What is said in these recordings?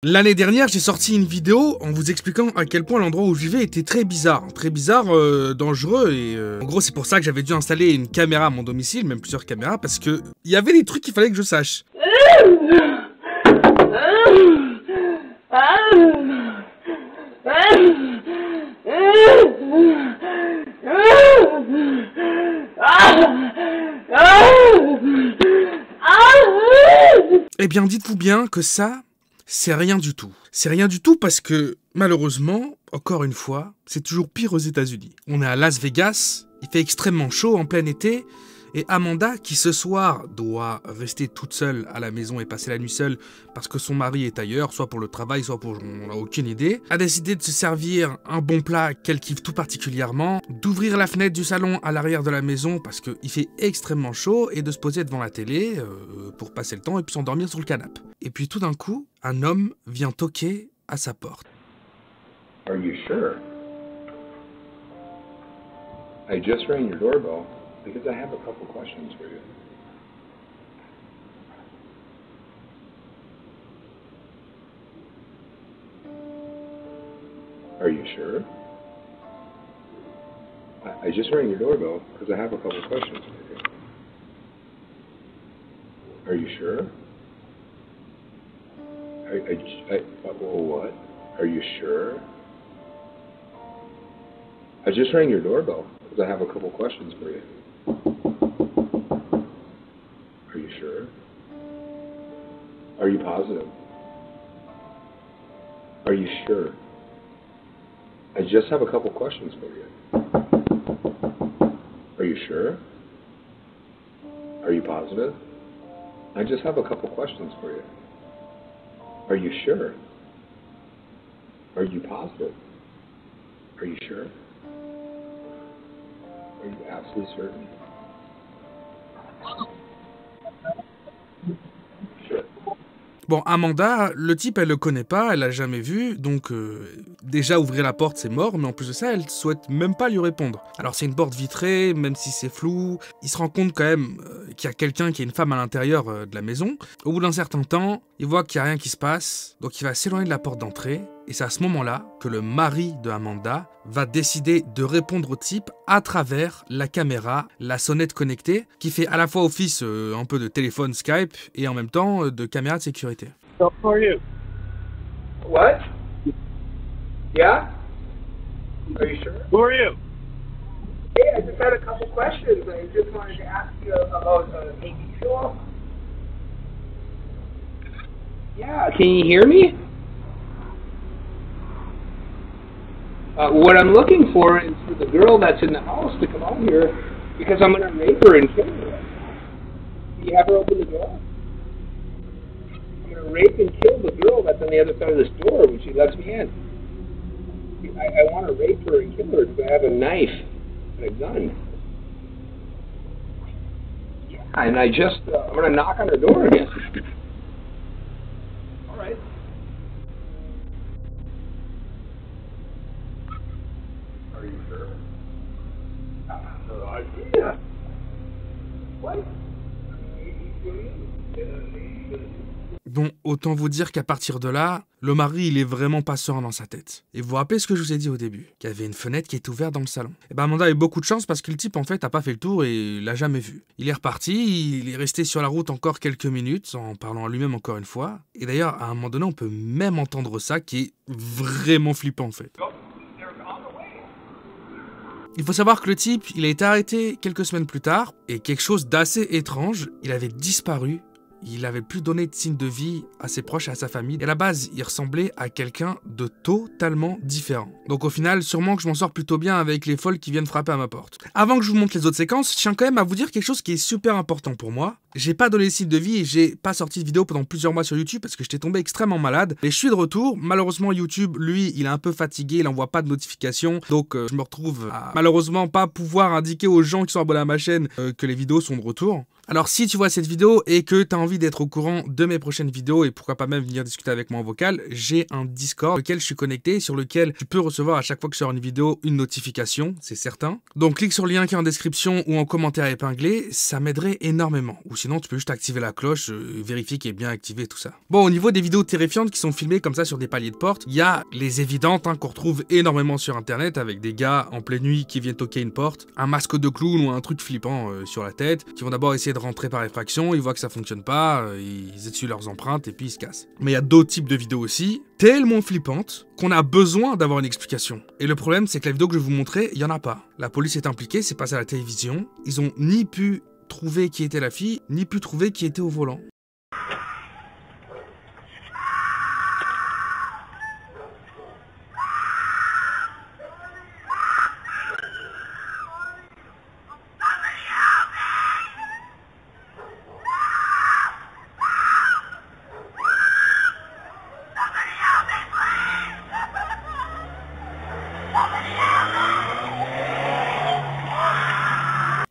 L'année dernière, j'ai sorti une vidéo en vous expliquant à quel point l'endroit où je vivais était très bizarre. Dangereux et... En gros, c'est pour ça que j'avais dû installer une caméra à mon domicile, même plusieurs caméras, parce que il y avait des trucs qu'il fallait que je sache. Eh bien, dites-vous bien que ça... c'est rien du tout. C'est rien du tout parce que, malheureusement, encore une fois, c'est toujours pire aux États-Unis. On est à Las Vegas, il fait extrêmement chaud en plein été, et Amanda, qui ce soir doit rester toute seule à la maison et passer la nuit seule parce que son mari est ailleurs, soit pour le travail, soit pour... on n'a aucune idée, a décidé de se servir un bon plat qu'elle kiffe tout particulièrement, d'ouvrir la fenêtre du salon à l'arrière de la maison parce qu'il fait extrêmement chaud, et de se poser devant la télé pour passer le temps et puis s'endormir sur le canapé. Et puis tout d'un coup, un homme vient toquer à sa porte. Are you sure? I just rang your doorbell because I have a couple questions for you. Are you sure? I just rang your doorbell because I have a couple questions for you. Are you sure? What? Are you sure? I just rang your doorbell because I have a couple questions for you. Are you sure? Are you positive? Are you sure? I just have a couple questions for you. Are you sure? Are you positive? I just have a couple questions for you. Are you sure? Are you positive? Are you sure? Are you absolutely certain? Sure. Bon, Amanda, le type, elle le connaît pas, elle l'a jamais vu, donc déjà ouvrir la porte, c'est mort, mais en plus de ça, elle souhaite même pas lui répondre. Alors c'est une porte vitrée, même si c'est flou, il se rend compte quand même qu'il y a quelqu'un, qui est une femme à l'intérieur de la maison. Au bout d'un certain temps, il voit qu'il y a rien qui se passe, donc il va s'éloigner de la porte d'entrée, et c'est à ce moment-là que le mari de Amanda va décider de répondre au type à travers la caméra, la sonnette connectée, qui fait à la fois office un peu de téléphone Skype et en même temps de caméra de sécurité. So who are you? What? Yeah? Are you sure? Who are you? Hey, I just had a couple questions. I just wanted to ask you about AB Fuel. Yeah, can you hear me? What I'm looking for is for the girl that's in the house to come out here because I'm going to rape her and kill her. Can you have her open the door? I'm going to rape and kill the girl that's on the other side of this door when she lets me in. I want to rape her and kill her because I have a knife and a gun. Yeah, and I'm going to knock on her door again. All right. Are you sure? No idea. What? Bon, autant vous dire qu'à partir de là, le mari, il est vraiment pas serein dans sa tête. Et vous vous rappelez ce que je vous ai dit au début, qu'il y avait une fenêtre qui est ouverte dans le salon. Et ben Amanda a eu beaucoup de chance parce que le type, en fait, a pas fait le tour et l'a jamais vu. Il est reparti, il est resté sur la route encore quelques minutes, en parlant à lui-même encore une fois. Et d'ailleurs, à un moment donné, on peut même entendre ça, qui est vraiment flippant, en fait. Il faut savoir que le type, il a été arrêté quelques semaines plus tard, et quelque chose d'assez étrange, il avait disparu. Il n'avait plus donné de signe de vie à ses proches et à sa famille. Et à la base, il ressemblait à quelqu'un de totalement différent. Donc au final, sûrement que je m'en sors plutôt bien avec les folles qui viennent frapper à ma porte. Avant que je vous montre les autres séquences, je tiens quand même à vous dire quelque chose qui est super important pour moi. J'ai pas donné de signe de vie et j'ai pas sorti de vidéo pendant plusieurs mois sur YouTube parce que j'étais tombé extrêmement malade. Et je suis de retour. Malheureusement, YouTube, lui, il est un peu fatigué, il envoie pas de notifications. Donc je me retrouve à malheureusement pas pouvoir indiquer aux gens qui sont abonnés à ma chaîne que les vidéos sont de retour. Alors si tu vois cette vidéo et que tu as envie d'être au courant de mes prochaines vidéos et pourquoi pas même venir discuter avec moi en vocal, j'ai un Discord auquel je suis connecté, sur lequel tu peux recevoir à chaque fois que je sors une vidéo une notification, c'est certain. Donc clique sur le lien qui est en description ou en commentaire épinglé, ça m'aiderait énormément. Ou sinon sinon tu peux juste activer la cloche, vérifier qu'elle est bien activée, tout ça. Bon, au niveau des vidéos terrifiantes qui sont filmées comme ça sur des paliers de porte, il y a les évidentes qu'on retrouve énormément sur internet avec des gars en pleine nuit qui viennent toquer une porte, un masque de clown ou un truc flippant sur la tête, qui vont d'abord essayer de rentrer par effraction, ils voient que ça fonctionne pas, ils essuient leurs empreintes et puis ils se cassent. Mais il y a d'autres types de vidéos aussi, tellement flippantes qu'on a besoin d'avoir une explication. Et le problème, c'est que la vidéo que je vais vous montrer, il y en a pas. La police est impliquée, c'est passé à la télévision, ils ont ni pu trouver qui était la fille, ni pu trouver qui était au volant.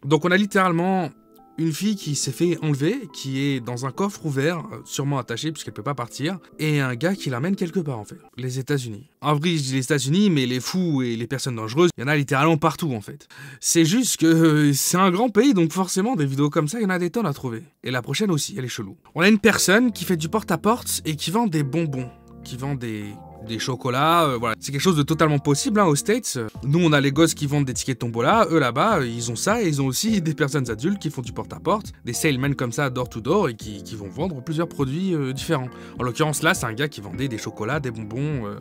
Donc on a littéralement une fille qui s'est fait enlever, qui est dans un coffre ouvert, sûrement attaché puisqu'elle peut pas partir, et un gars qui l'amène quelque part en fait, les États-Unis. En vrai je dis les États-Unis, mais les fous et les personnes dangereuses, il y en a littéralement partout en fait. C'est juste que c'est un grand pays, donc forcément des vidéos comme ça, il y en a des tonnes à trouver. Et la prochaine aussi, elle est chelou. On a une personne qui fait du porte-à-porte et qui vend des bonbons, qui vend des chocolats, voilà. C'est quelque chose de totalement possible aux States. Nous, on a les gosses qui vendent des tickets de tombola. Eux, là-bas, ils ont ça et ils ont aussi des personnes adultes qui font du porte-à-porte, des salesmen comme ça, door-to-door, et qui vont vendre plusieurs produits différents. En l'occurrence, là, c'est un gars qui vendait des chocolats, des bonbons,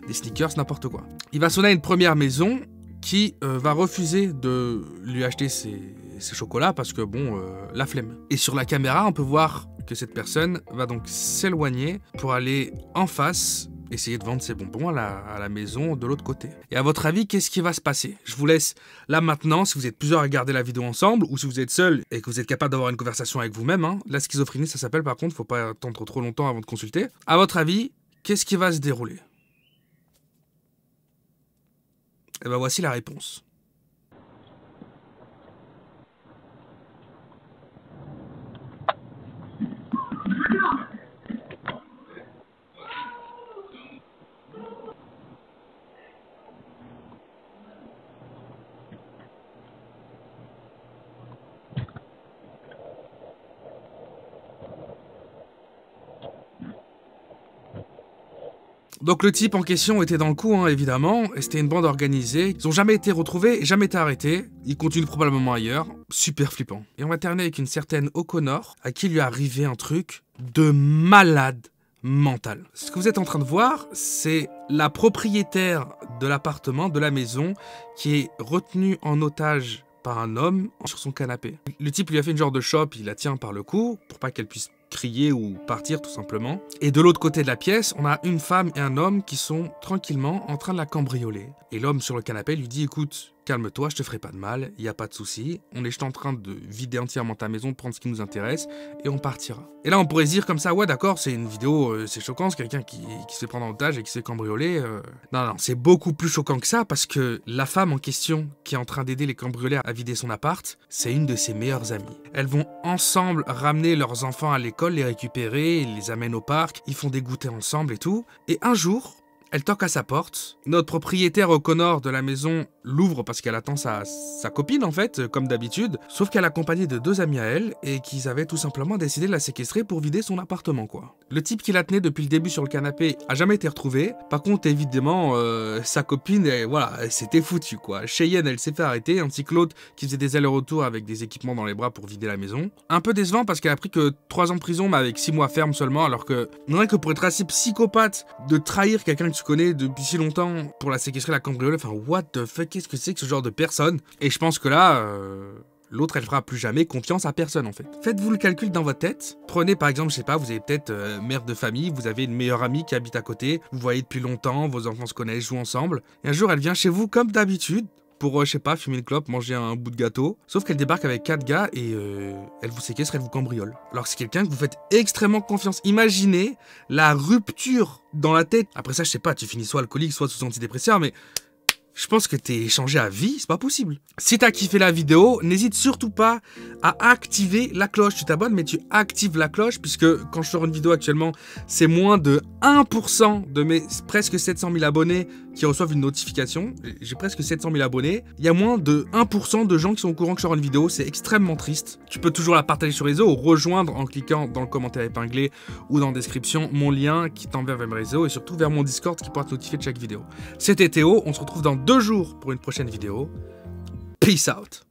des sneakers, n'importe quoi. Il va sonner à une première maison qui va refuser de lui acheter ses chocolats parce que, bon, la flemme. Et sur la caméra, on peut voir que cette personne va donc s'éloigner pour aller en face, essayer de vendre ses bonbons à la maison de l'autre côté. Et à votre avis, qu'est-ce qui va se passer? Je vous laisse là maintenant, si vous êtes plusieurs à regarder la vidéo ensemble, ou si vous êtes seul et que vous êtes capable d'avoir une conversation avec vous-même, hein. La schizophrénie, ça s'appelle par contre, faut pas attendre trop longtemps avant de consulter. À votre avis, qu'est-ce qui va se dérouler? Et ben voici la réponse. Donc le type en question était dans le coup, hein, évidemment, et c'était une bande organisée. Ils ont jamais été retrouvés, jamais été arrêtés. Ils continuent probablement ailleurs. Super flippant. Et on va terminer avec une certaine O'Connor, à qui lui est arrivé un truc de malade mental. Ce que vous êtes en train de voir, c'est la propriétaire de l'appartement, de la maison, qui est retenue en otage par un homme sur son canapé. Le type lui a fait une genre de chope, il la tient par le cou, pour pas qu'elle puisse crier ou partir tout simplement. Et de l'autre côté de la pièce, on a une femme et un homme qui sont tranquillement en train de la cambrioler. Et l'homme sur le canapé lui dit, écoute, calme-toi, je te ferai pas de mal, il y a pas de souci. On est juste en train de vider entièrement ta maison, de prendre ce qui nous intéresse, et on partira. Et là, on pourrait se dire comme ça, ouais d'accord, c'est une vidéo, c'est choquant, c'est quelqu'un qui se fait prendre en otage et qui se fait cambrioler. Non, c'est beaucoup plus choquant que ça, parce que la femme en question, qui est en train d'aider les cambrioleurs à vider son appart, c'est une de ses meilleures amies. Elles vont ensemble ramener leurs enfants à l'école, les récupérer, ils les amènent au parc, ils font des goûters ensemble et tout. Et un jour, elle toque à sa porte. Notre propriétaire O'Connor de la maison l'ouvre parce qu'elle attend sa copine en fait, comme d'habitude. Sauf qu'elle est accompagnée de deux amis à elle et qu'ils avaient tout simplement décidé de la séquestrer pour vider son appartement quoi. Le type qui la tenait depuis le début sur le canapé a jamais été retrouvé. Par contre évidemment sa copine, elle s'était foutue quoi. Cheyenne elle s'est fait arrêter, ainsi que l'autre qui faisait des allers-retours avec des équipements dans les bras pour vider la maison. Un peu décevant parce qu'elle a pris que 3 ans de prison mais avec 6 mois ferme seulement, alors que rien que pour être assez psychopathe de trahir quelqu'un que tu connais depuis si longtemps pour la séquestrer, la cambrioler, enfin what the fuck, qu'est-ce que c'est que ce genre de personne? Et je pense que là, l'autre elle fera plus jamais confiance à personne en fait. Faites-vous le calcul dans votre tête. Prenez par exemple, je sais pas, vous avez peut-être mère de famille, vous avez une meilleure amie qui habite à côté, vous voyez depuis longtemps, vos enfants se connaissent, jouent ensemble, et un jour elle vient chez vous comme d'habitude, pour, je sais pas, fumer une clope, manger un bout de gâteau. Sauf qu'elle débarque avec 4 gars et elle vous séquestre, elle vous cambriole. Alors que c'est quelqu'un que vous faites extrêmement confiance. Imaginez la rupture dans la tête. Après ça, je sais pas, tu finis soit alcoolique, soit sous antidépresseur, mais je pense que t'es changé à vie, c'est pas possible. Si t'as kiffé la vidéo, n'hésite surtout pas à activer la cloche. Tu t'abonnes, mais tu actives la cloche, puisque quand je sors une vidéo actuellement, c'est moins de 1% de mes presque 700 000 abonnés qui reçoivent une notification. J'ai presque 700 000 abonnés. Il y a moins de 1% de gens qui sont au courant que je sors une vidéo. C'est extrêmement triste. Tu peux toujours la partager sur les réseaux ou rejoindre en cliquant dans le commentaire épinglé ou dans la description mon lien qui t'enverra vers mes réseaux et surtout vers mon Discord qui pourra te notifier de chaque vidéo. C'était Théo. On se retrouve dans 2 jours pour une prochaine vidéo. Peace out.